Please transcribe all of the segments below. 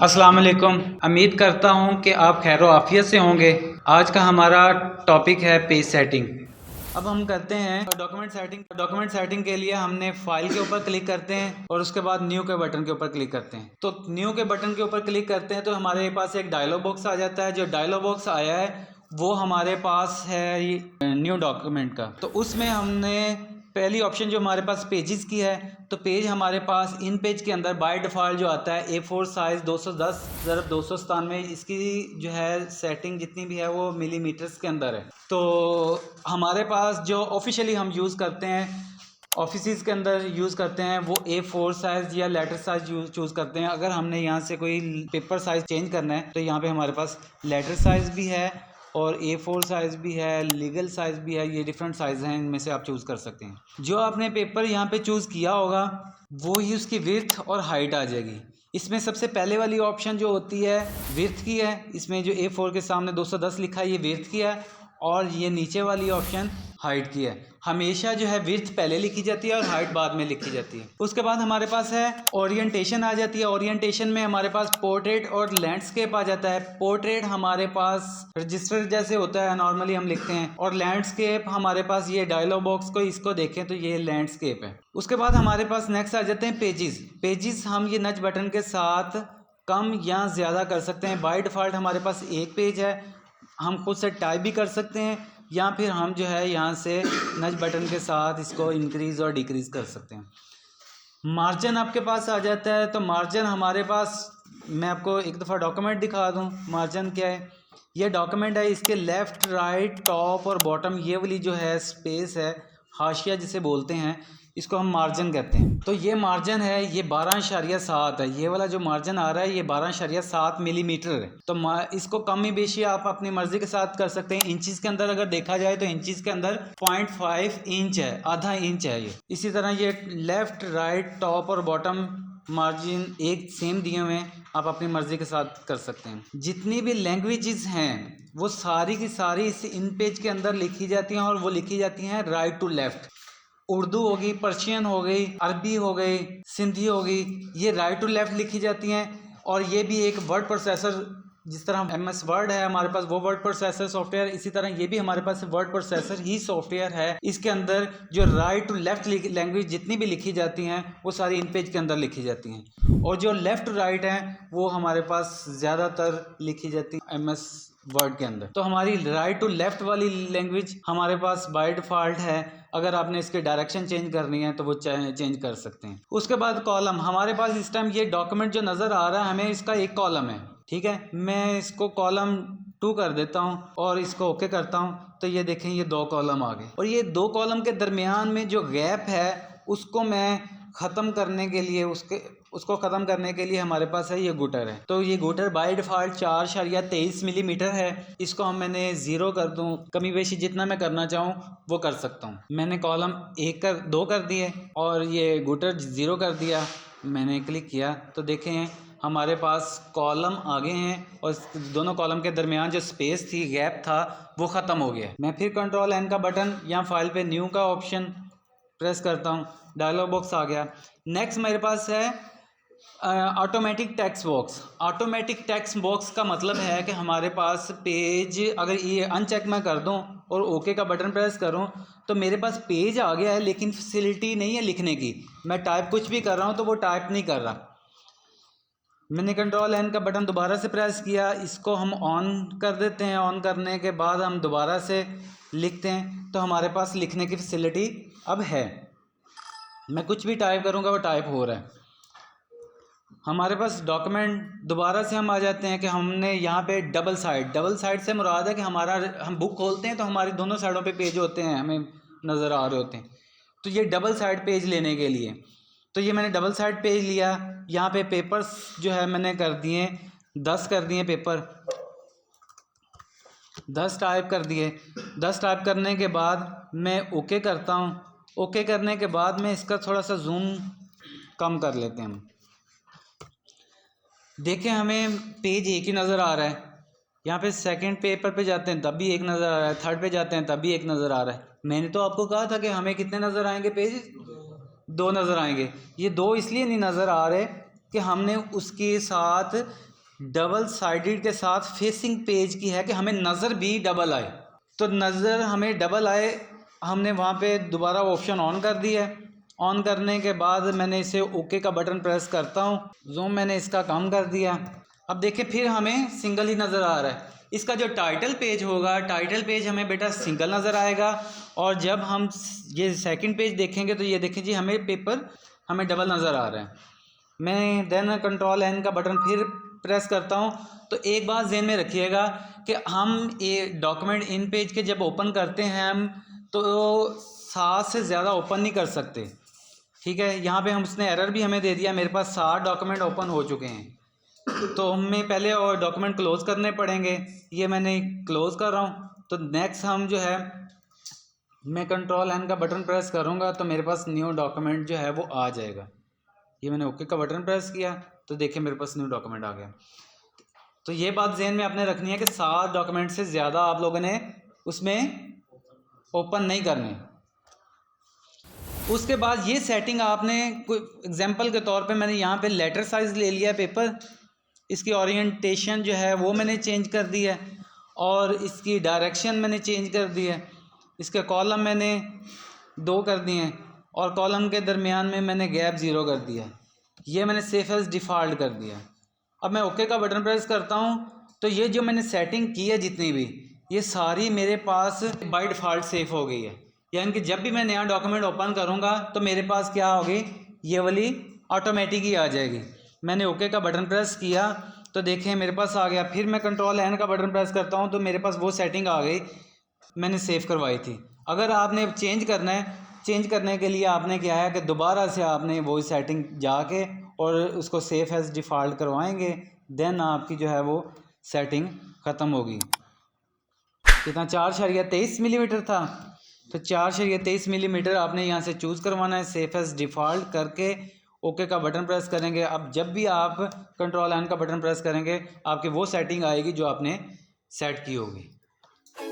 अस्सलाम वालेकुम। उम्मीद करता हूँ कि आप खैर आफियत से होंगे। आज का हमारा टॉपिक है पेज सेटिंग। अब हम करते हैं डॉक्यूमेंट सेटिंग। डॉक्यूमेंट सेटिंग के लिए हमने फाइल के ऊपर क्लिक करते हैं और उसके बाद न्यू के बटन के ऊपर क्लिक करते हैं। तो न्यू के बटन के ऊपर क्लिक करते हैं तो हमारे पास एक डायलॉग बॉक्स आ जाता है। जो डायलॉग बॉक्स आया है वो हमारे पास है न्यू डॉक्यूमेंट का। तो उसमें हमने पहली ऑप्शन जो हमारे पास पेजेस की है, तो पेज हमारे पास इन पेज के अंदर बाय डिफ़ॉल्ट जो आता है A4 साइज़ 210x297, इसकी जो है सेटिंग जितनी भी है वो मिलीमीटर्स के अंदर है। तो हमारे पास जो ऑफिशियली हम यूज़ करते हैं, ऑफिस के अंदर यूज़ करते हैं, वो A4 साइज़ या लेटर साइज़ चूज़ करते हैं। अगर हमने यहाँ से कोई पेपर साइज़ चेंज करना है तो यहाँ पे हमारे पास लेटर साइज़ भी है और A4 साइज़ भी है, लीगल साइज़ भी है। ये डिफरेंट साइज़ हैं, इनमें से आप चूज़ कर सकते हैं। जो आपने पेपर यहाँ पे चूज़ किया होगा वो ही उसकी विड्थ और हाइट आ जाएगी। इसमें सबसे पहले वाली ऑप्शन जो होती है विड्थ की है। इसमें जो A4 के सामने 210 लिखा है ये विड्थ की है और ये नीचे वाली ऑप्शन हाइट की है। हमेशा जो है विड्थ पहले लिखी जाती है और हाइट बाद में लिखी जाती है। उसके बाद हमारे पास है ओरिएंटेशन आ जाती है। ओरिएंटेशन में हमारे पास पोर्ट्रेट और लैंडस्केप आ जाता है। पोर्ट्रेट हमारे पास रजिस्टर जैसे होता है, नॉर्मली हम लिखते हैं, और लैंडस्केप हमारे पास ये डायलॉग बॉक्स को इसको देखें तो ये लैंडस्केप है। उसके बाद हमारे पास नेक्स्ट आ जाते हैं पेजेस। पेजेस हम ये नच बटन के साथ कम या ज़्यादा कर सकते हैं। बाय डिफ़ॉल्ट हमारे पास एक पेज है, हम खुद से टाइप भी कर सकते हैं या फिर हम जो है यहाँ से नच बटन के साथ इसको इंक्रीज़ और डिक्रीज़ कर सकते हैं। मार्जिन आपके पास आ जाता है। तो मार्जिन हमारे पास, मैं आपको एक दफ़ा डॉक्यूमेंट दिखा दूँ मार्जिन क्या है। ये डॉक्यूमेंट है, इसके लेफ़्ट राइट टॉप और बॉटम ये वाली जो है स्पेस है, हाशिया जिसे बोलते हैं, इसको हम मार्जिन कहते हैं। तो ये मार्जिन है, ये 12.7 है। ये वाला जो मार्जिन आ रहा है ये 12.7 मिलीमीटर है। तो इसको कम ही बेशी आप अपनी मर्जी के साथ कर सकते हैं। इंचज़ के अंदर अगर देखा जाए तो इंचज़ के अंदर 0.5 इंच है, आधा इंच है ये। इसी तरह ये लेफ़्ट राइट टॉप और बॉटम मार्जिन एक सेम दिए हुए हैं, आप अपनी मर्ज़ी के साथ कर सकते हैं। जितनी भी लैंग्वेजेस हैं वो सारी की सारी इस इन पेज के अंदर लिखी जाती हैं और वो लिखी जाती हैं राइट टू लेफ़्ट। उर्दू होगी, पर्शियन हो गई, अरबी हो गई, सिंधी हो गई, ये राइट टू लेफ़्ट लिखी जाती हैं। और ये भी एक वर्ड प्रोसेसर, जिस तरह MS वर्ड है हमारे पास वो वर्ड प्रोसेसर सॉफ्टवेयर, इसी तरह ये भी हमारे पास वर्ड प्रोसेसर ही सॉफ्टवेयर है। इसके अंदर जो राइट टू लेफ़्ट लैंग्वेज जितनी भी लिखी जाती हैं वो सारी इन पेज के अंदर लिखी जाती हैं, और जो लेफ़्ट टू राइट हैं वो हमारे पास ज़्यादातर लिखी जाती है MS वर्ड के अंदर। तो हमारी राइट टू लेफ़्ट वाली लैंग्वेज हमारे पास बाय डिफ़ॉल्ट है। अगर आपने इसके डायरेक्शन चेंज करनी है तो वो चेंज कर सकते हैं। उसके बाद कॉलम हमारे पास इस टाइम ये डॉक्यूमेंट जो नज़र आ रहा है हमें, इसका एक कॉलम है, ठीक है। मैं इसको कॉलम 2 कर देता हूँ और इसको ओके करता हूँ। तो ये देखें ये 2 कॉलम आ गए, और ये 2 कॉलम के दरमियान में जो गैप है उसको मैं ख़त्म करने के लिए उसको ख़त्म करने के लिए हमारे पास है ये गुटर है। तो ये गुटर बाय डिफ़ॉल्ट 4.23 मिलीमीटर है। इसको मैंने 0 कर दूँ, कमी बेशी जितना मैं करना चाहूँ वो कर सकता हूँ। मैंने कॉलम 2 कर दिए और ये गुटर 0 कर दिया। मैंने क्लिक किया तो देखें हमारे पास कॉलम आगे हैं और दोनों कॉलम के दरमियान जो स्पेस थी, गैप था, वो ख़त्म हो गया। मैं फिर Ctrl+N का बटन या फाइल पे न्यू का ऑप्शन प्रेस करता हूँ, डायलॉग बॉक्स आ गया। नेक्स्ट मेरे पास है automatic text box. Automatic text box का मतलब है कि हमारे पास पेज, अगर ये अनचेक मैं कर दूं और ओके का बटन प्रेस करूं तो मेरे पास पेज आ गया है, लेकिन फैसिलिटी नहीं है लिखने की। मैं टाइप कुछ भी कर रहा हूं तो वो टाइप नहीं कर रहा। मैंने Ctrl+N का बटन दोबारा से प्रेस किया, इसको हम ऑन कर देते हैं। ऑन करने के बाद हम दोबारा से लिखते हैं तो हमारे पास लिखने की फैसिलिटी अब है। मैं कुछ भी टाइप करूँगा वो टाइप हो रहा है। हमारे पास डॉक्यूमेंट दोबारा से हम आ जाते हैं कि हमने यहाँ पे डबल साइड से मुराद है कि हम बुक खोलते हैं तो हमारी दोनों साइडों पे पेज होते हैं, हमें नज़र आ रहे होते हैं। तो ये डबल साइड पेज लेने के लिए, तो ये मैंने डबल साइड पेज लिया। यहाँ पे पेपर्स जो है मैंने कर दिए 10 कर दिए पेपर, 10 टाइप कर दिए। 10 टाइप करने के बाद मैं ओके करता हूँ। ओके करने के बाद में इसका थोड़ा सा जूम कम कर लेते हैं हम। देखें हमें पेज एक ही नज़र आ रहा है। यहाँ पे सेकंड पेपर पे जाते हैं तब भी एक नज़र आ रहा है, थर्ड पे जाते हैं तब भी एक नज़र आ रहा है। मैंने तो आपको कहा था कि हमें कितने नज़र आएंगे पेज, 2 नज़र आएंगे। ये 2 इसलिए नहीं नज़र आ रहे कि हमने उसके साथ डबल साइडेड के साथ फेसिंग पेज की है कि हमें नज़र भी डबल आए। तो नज़र हमें डबल आए, हमने वहाँ पे दोबारा ऑप्शन ऑन कर दिया है। ऑन करने के बाद मैंने इसे ओके का बटन प्रेस करता हूँ, जूम मैंने इसका कम कर दिया। अब देखिए फिर हमें सिंगल ही नज़र आ रहा है। इसका जो टाइटल पेज होगा, टाइटल पेज हमें बेटा सिंगल नज़र आएगा, और जब हम ये सेकंड पेज देखेंगे तो ये देखें जी हमें पेपर हमें डबल नज़र आ रहा है। मैं देन कंट्रोल एन का बटन फिर प्रेस करता हूँ। तो एक बात ज़हन में रखिएगा कि हम ये डॉक्यूमेंट इन पेज के जब ओपन करते हैं हम तो 7 से ज़्यादा ओपन नहीं कर सकते, ठीक है। यहाँ पे हम उसने एरर भी हमें दे दिया, मेरे पास 7 डॉक्यूमेंट ओपन हो चुके हैं, तो हमें पहले और डॉक्यूमेंट क्लोज़ करने पड़ेंगे। ये मैंने क्लोज़ कर रहा हूँ। तो नेक्स्ट हम जो है मैं कंट्रोल एन का बटन प्रेस करूँगा तो मेरे पास न्यू डॉक्यूमेंट जो है वो आ जाएगा। ये मैंने ओके का बटन प्रेस किया तो देखिए मेरे पास न्यू डॉक्यूमेंट आ गया। तो ये बात जहन में आपने रखनी है कि 7 डॉक्यूमेंट से ज़्यादा आप लोगों ने उसमें ओपन नहीं करने। उसके बाद ये सेटिंग आपने कोई एग्जांपल के तौर पे मैंने यहाँ पे लेटर साइज़ ले लिया है पेपर, इसकी ओरिएंटेशन जो है वो मैंने चेंज कर दी है, और इसकी डायरेक्शन मैंने चेंज कर दी है। इसके कॉलम मैंने 2 कर दिए हैं, और कॉलम के दरमियान में मैंने गैप 0 कर दिया है। ये मैंने सेफ एज डिफ़ॉल्ट कर दिया है। अब मैं ओके का बटन प्रेस करता हूँ तो ये जो मैंने सेटिंग की है जितनी भी, ये सारी मेरे पास बाय डिफ़ॉल्ट सेफ हो गई है। यानी कि जब भी मैं नया डॉक्यूमेंट ओपन करूँगा तो मेरे पास क्या होगी, ये वाली ऑटोमेटिक ही आ जाएगी। मैंने ओके का बटन प्रेस किया तो देखें मेरे पास आ गया। फिर मैं कंट्रोल एन का बटन प्रेस करता हूँ तो मेरे पास वो सेटिंग आ गई मैंने सेव करवाई थी। अगर आपने चेंज करना है, चेंज करने के लिए आपने क्या है कि दोबारा से आपने वो सेटिंग जाके और उसको सेफ एज डिफ़ॉल्ट करवाएंगे, देन आपकी जो है वो सेटिंग ख़त्म होगी। कितना 4.23 मिलीमीटर था, तो 4.23 मिलीमीटर आपने यहाँ से चूज़ करवाना है। सेफ एज डिफ़ॉल्ट करके ओके का बटन प्रेस करेंगे। अब जब भी आप कंट्रोल एन का बटन प्रेस करेंगे आपकी वो सेटिंग आएगी जो आपने सेट की होगी।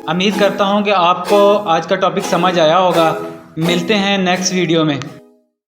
उम्मीद करता हूँ कि आपको आज का टॉपिक समझ आया होगा। मिलते हैं नेक्स्ट वीडियो में।